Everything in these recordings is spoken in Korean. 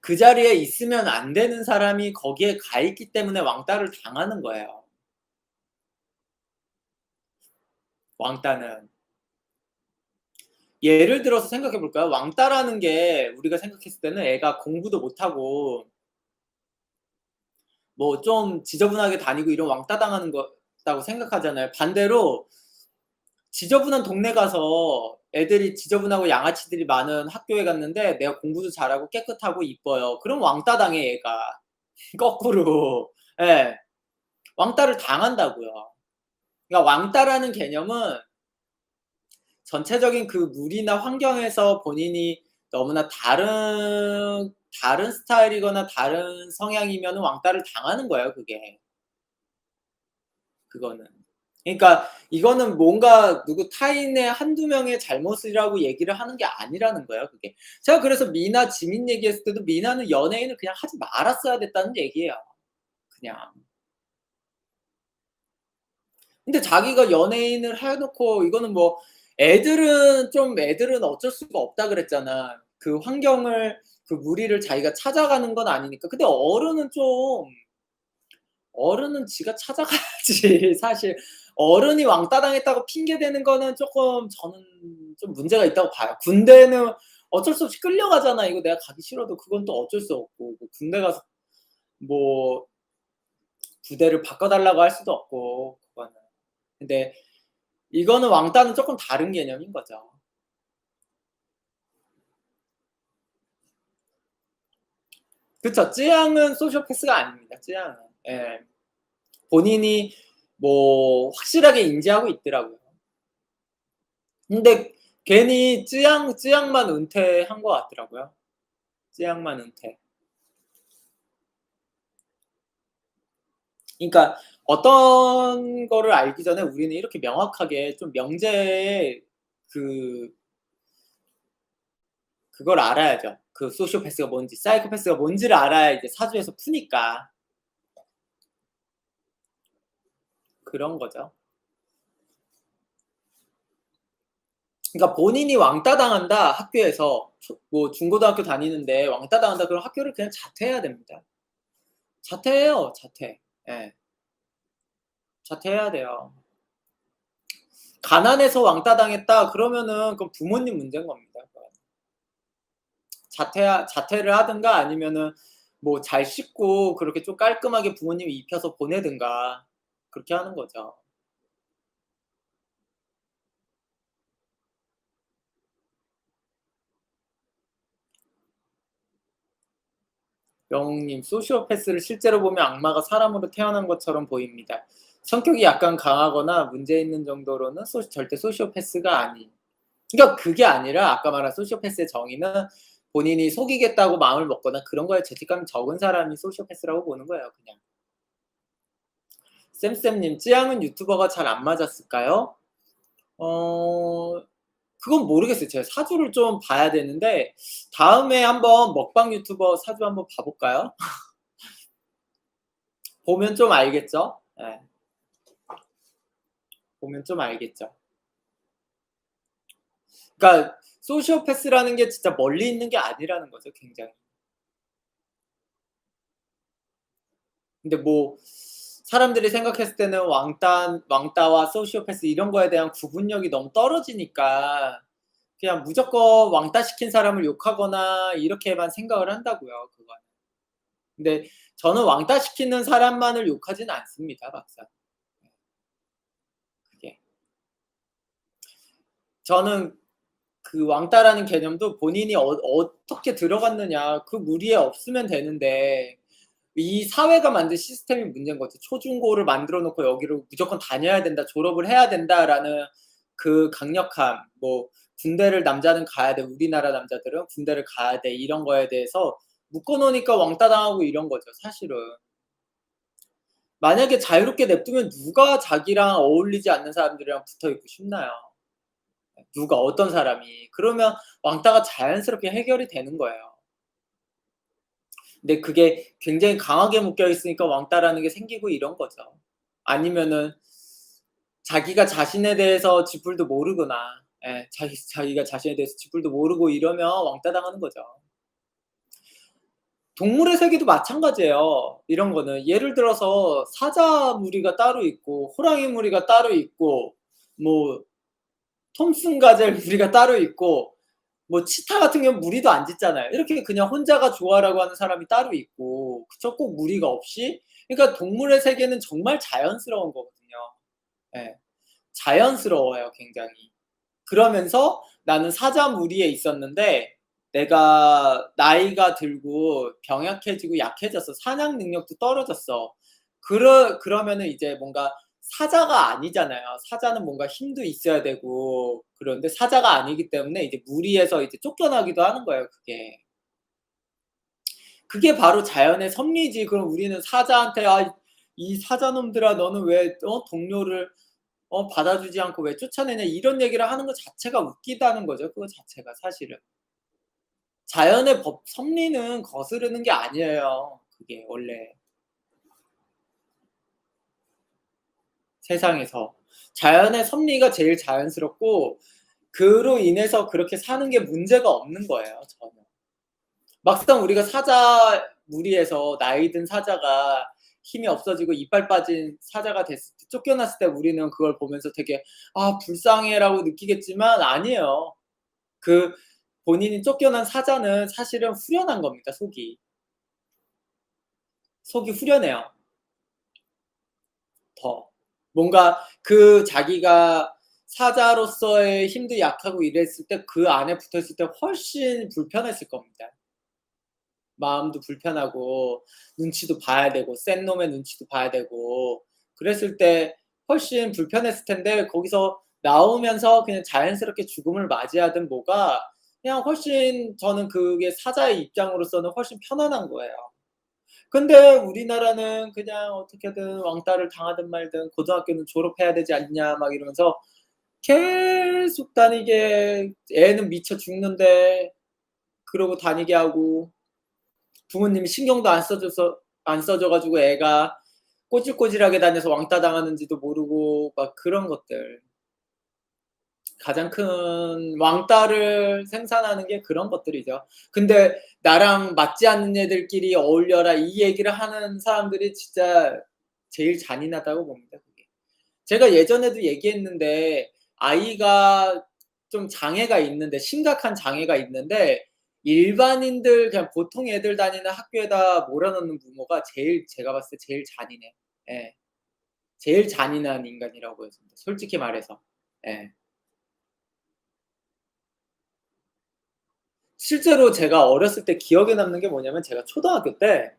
그 자리에 있으면 안 되는 사람이 거기에 가 있기 때문에 왕따를 당하는 거예요. 왕따는. 예를 들어서 생각해 볼까요? 왕따라는 게 우리가 생각했을 때는 애가 공부도 못하고 뭐 좀 지저분하게 다니고 이런 왕따 당하는 거다고 생각하잖아요. 반대로 지저분한 동네 가서 애들이 지저분하고 양아치들이 많은 학교에 갔는데 내가 공부도 잘하고 깨끗하고 이뻐요. 그럼 왕따 당해 얘가. 거꾸로. 예. 왕따를 당한다고요. 그러니까 왕따라는 개념은 전체적인 그 무리나 환경에서 본인이 너무나 다른 스타일이거나 다른 성향이면은 왕따를 당하는 거예요 그게. 그거는. 그러니까 이거는 뭔가 누구 타인의 한두 명의 잘못이라고 얘기를 하는 게 아니라는 거예요 그게. 제가 그래서 미나 지민 얘기했을 때도 미나는 연예인을 그냥 하지 말았어야 됐다는 얘기예요 그냥. 근데 자기가 연예인을 해 놓고 이거는 뭐 애들은 어쩔 수가 없다 그랬잖아. 그 환경을 그 무리를 자기가 찾아가는 건 아니니까. 근데 어른은 지가 찾아가야지 사실. 어른이 왕따 당했다고 핑계 대는 거는 쪼끔 저는 좀 문제가 있다고 봐요. 군대는 어쩔 수 없이 끌려가잖아. 이거 내가 가기 싫어도 그건 또 어쩔 수 없고 뭐 군대 가서 뭐 부대를 바꿔 달라고 할 수도 없고 그거는. 근데 이거는 왕따는 쪼끔 다른 개념인 거죠. 그쵸. 쯔양은 소시오패스가 아닙니다, 쯔양은. 예. 본인이 뭐 확실하게 인지하고 있더라고요. 근데 괜히 쯔양만 은퇴한 것 같더라고요. 쯔양만 은퇴. 그러니까 어떤 거를 알기 전에 우리는 이렇게 명확하게 좀 명제의 그 그걸 알아야죠. 그 소시오패스가 뭔지 사이코패스가 뭔지를 알아야 이제 사주에서 푸니까. 그런 거죠. 그러니까 본인이 왕따 당한다 학교에서 뭐 중고등학교 다니는데 왕따 당한다 그럼 학교를 그냥 자퇴해야 됩니다. 자퇴해요, 자퇴. 예. 자퇴해야 돼요. 가난해서 왕따 당했다 그러면은 그건 부모님 문제인 겁니다. 그건. 자퇴를 하든가 아니면은 뭐 잘 씻고 그렇게 좀 깔끔하게 부모님이 입혀서 보내든가 그렇게 하는 거죠. 영웅님, 소시오패스를 실제로 보면 악마가 사람으로 태어난 것처럼 보입니다. 성격이 약간 강하거나 문제 있는 정도로는 절대 소시오패스가 아닌. 그러니까 그게 아니라 아까 말한 소시오패스의 정의는 본인이 속이겠다고 마음을 먹거나 그런 거에 죄책감이 적은 사람이 소시오패스라고 보는 거예요, 그냥. 쌤쌤님, 찌양은 유튜버가 잘 안 맞았을까요? 어, 그건 모르겠어요. 제가 사주를 좀 봐야 되는데 다음에 한번 먹방 유튜버 사주 한번 봐 볼까요? 보면 좀 알겠죠? 예. 보면 좀 알겠죠. 그러니까 소시오패스라는 게 진짜 멀리 있는 게 아니라는 거죠, 굉장히. 근데 뭐 사람들이 생각했을 때는 왕따와 소시오패스 이런 거에 대한 구분력이 너무 떨어지니까 그냥 무조건 왕따 시킨 사람을 욕하거나 이렇게만 생각을 한다고요, 그거는. 근데 저는 왕따 시키는 사람만을 욕하지는 않습니다, 막상. 그게. 저는 그 왕따라는 개념도 본인이 어떻게 들어갔느냐 그 무리에 없으면 되는데 이 사회가 만든 시스템이 문제인 거죠. 초중고를 만들어 놓고 여기를 무조건 다녀야 된다, 졸업을 해야 된다라는 그 강력함, 뭐 군대를 남자는 가야 돼, 우리나라 남자들은 군대를 가야 돼 이런 거에 대해서 묶어 놓으니까 왕따 당하고 이런 거죠, 사실은. 만약에 자유롭게 냅두면 누가 자기랑 어울리지 않는 사람들이랑 붙어 있고 싶나요? 누가 어떤 사람이. 그러면 왕따가 자연스럽게 해결이 되는 거예요. 근데 그게 굉장히 강하게 묶여 있으니까 왕따라는 게 생기고 이런 거죠. 아니면은 자기가 자신에 대해서 쥐뿔도 모르거나 예 자기가 자신에 대해서 쥐뿔도 모르고 이러면 왕따 당하는 거죠. 동물의 세계도 마찬가지예요. 이런 거는 예를 들어서 사자 무리가 따로 있고 호랑이 무리가 따로 있고 뭐 톰슨 가젤 무리가 따로 있고 뭐 치타 같은 경우는 무리도 안 짓잖아요. 이렇게 그냥 혼자가 좋아라고 하는 사람이 따로 있고 그쵸? 꼭 무리가 없이. 그러니까 동물의 세계는 정말 자연스러운 거거든요. 예. 자연스러워요 굉장히. 그러면서 나는 사자 무리에 있었는데 내가 나이가 들고 병약해지고 약해져서 사냥 능력도 떨어졌어. 그러면은 이제 뭔가 사자가 아니잖아요. 사자는 뭔가 힘도 있어야 되고 그런데 사자가 아니기 때문에 이제 무리에서 이제 쫓겨나기도 하는 거예요 그게. 그게 바로 자연의 섭리지. 그럼 우리는 사자한테 "아 이 사자놈들아 너는 왜 동료를 받아주지 않고 왜 쫓아내냐." 이런 얘기를 하는 것 자체가 웃기다는 거죠 그거 자체가 사실은. 자연의 법 섭리는 거스르는 게 아니에요 그게 원래 세상에서. 자연의 섭리가 제일 자연스럽고 그로 인해서 그렇게 사는 게 문제가 없는 거예요 전혀. 막상 우리가 사자 무리에서 나이 든 사자가 힘이 없어지고 이빨 빠진 사자가 됐을 때 쫓겨났을 때 우리는 그걸 보면서 되게 '아 불쌍해.'라고 느끼겠지만 아니에요. 그 본인이 쫓겨난 사자는 사실은 후련한 겁니다 속이. 속이 후련해요 더. 뭔가 그 자기가 사자로서의 힘도 약하고 이랬을 때 그 안에 붙어 있을 때 훨씬 불편했을 겁니다. 마음도 불편하고 눈치도 봐야 되고 센 놈의 눈치도 봐야 되고 그랬을 때 훨씬 불편했을 텐데 거기서 나오면서 그냥 자연스럽게 죽음을 맞이하든 뭐가 그냥 훨씬 저는 그게 사자의 입장으로서는 훨씬 편안한 거예요. 근데 우리나라는 그냥 어떻게든 왕따를 당하든 말든 "고등학교는 졸업해야 되지 않냐." 막 이러면서 계속 다니게 애는 미쳐 죽는데 그러고 다니게 하고 부모님이 신경도 안 써줘 가지고 애가 꼬질꼬질하게 다녀서 왕따 당하는지도 모르고 막 그런 것들. 가장 큰 왕따를 생산하는 게 그런 것들이죠. 근데 "나랑 맞지 않는 애들끼리 어울려라." 이 얘기를 하는 사람들이 진짜 제일 잔인하다고 봅니다 그게. 제가 예전에도 얘기했는데 아이가 좀 장애가 있는데 심각한 장애가 있는데 일반인들 그냥 보통 애들 다니는 학교에다 몰아넣는 부모가 제일 제가 봤을 때 제일 잔인해요. 예. 제일 잔인한 인간이라고 보여집니다 솔직히 말해서. 예. 실제로 제가 어렸을 때 기억에 남는 게 뭐냐면 제가 초등학교 때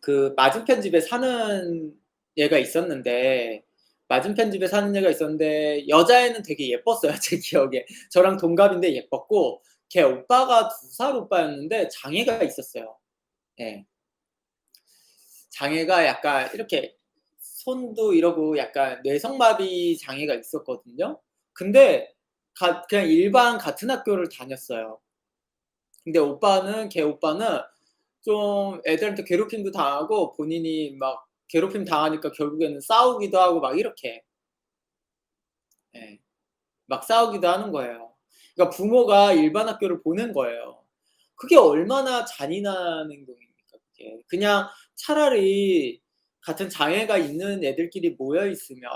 그 맞은편 집에 사는 애가 있었는데 맞은편 집에 사는 애가 있었는데 여자애는 되게 예뻤어요 제 기억에. 저랑 동갑인데 예뻤고 걔 오빠가 2살 오빠였는데 장애가 있었어요. 예. 장애가 약간 이렇게 손도 이러고 약간 뇌성마비 장애가 있었거든요. 근데 그냥 일반 같은 학교를 다녔어요. 근데 걔 오빠는 좀 애들한테 괴롭힘도 당하고 본인이 막 괴롭힘 당하니까 결국에는 싸우기도 하고 막 이렇게 예 막 싸우기도 하는 거예요. 그러니까 부모가 일반 학교를 보낸 거예요. 그게 얼마나 잔인한 행동입니까 그게. 그냥 차라리 같은 장애가 있는 애들끼리 모여 있으면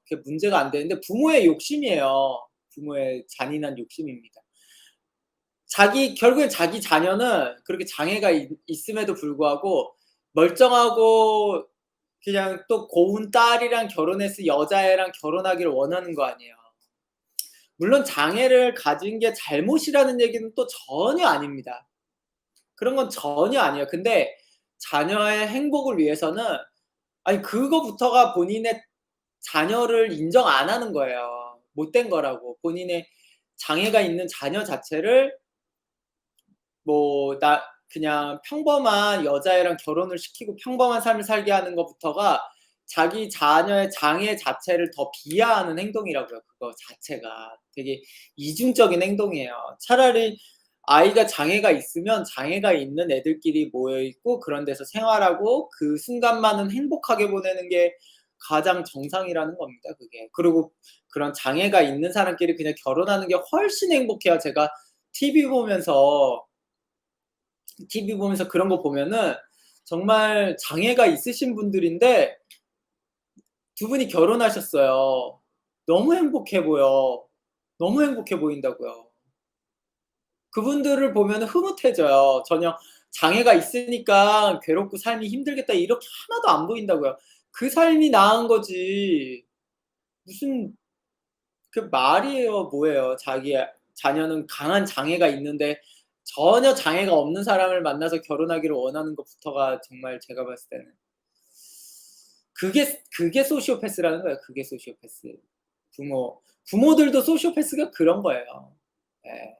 그게 문제가 안 되는데 부모의 욕심이에요. 부모의 잔인한 욕심입니다. 결국엔 자기 자녀는 그렇게 장애가 있음에도 불구하고 멀쩡하고 그냥 또 고운 딸이랑 결혼해서 여자애랑 결혼하기를 원하는 거 아니에요. 물론 장애를 가진 게 잘못이라는 얘기는 또 전혀 아닙니다. 그런 건 전혀 아니에요. 근데 자녀의 행복을 위해서는 아니 그거부터가 본인의 자녀를 인정 안 하는 거예요. 못된 거라고. 본인의 장애가 있는 자녀 자체를 뭐 그냥 평범한 여자애랑 결혼을 시키고 평범한 삶을 살게 하는 것부터가 자기 자녀의 장애 자체를 더 비하하는 행동이라고요 그거 자체가. 되게 이중적인 행동이에요. 차라리 아이가 장애가 있으면 장애가 있는 애들끼리 모여 있고 그런 데서 생활하고 그 순간만은 행복하게 보내는 게 가장 정상이라는 겁니다 그게. 그리고 그런 장애가 있는 사람끼리 그냥 결혼하는 게 훨씬 행복해요. 제가 TV 보면서 TV 보면서 그런 거 보면은 정말 장애가 있으신 분들인데 두 분이 결혼하셨어요. 너무 행복해 보여. 너무 행복해 보인다고요. 그분들을 보면은 흐뭇해져요. 전혀 장애가 있으니까 괴롭고 삶이 힘들겠다 이렇게 하나도 안 보인다고요. 그 삶이 나은 거지. 무슨 그 말이에요 뭐예요. 자기 자녀는 강한 장애가 있는데 전혀 장애가 없는 사람을 만나서 결혼하기를 원하는 것부터가 정말 제가 봤을 때는 그게 소시오패스라는 거예요. 그게 소시오패스. 부모들도 소시오패스가 그런 거예요. 예.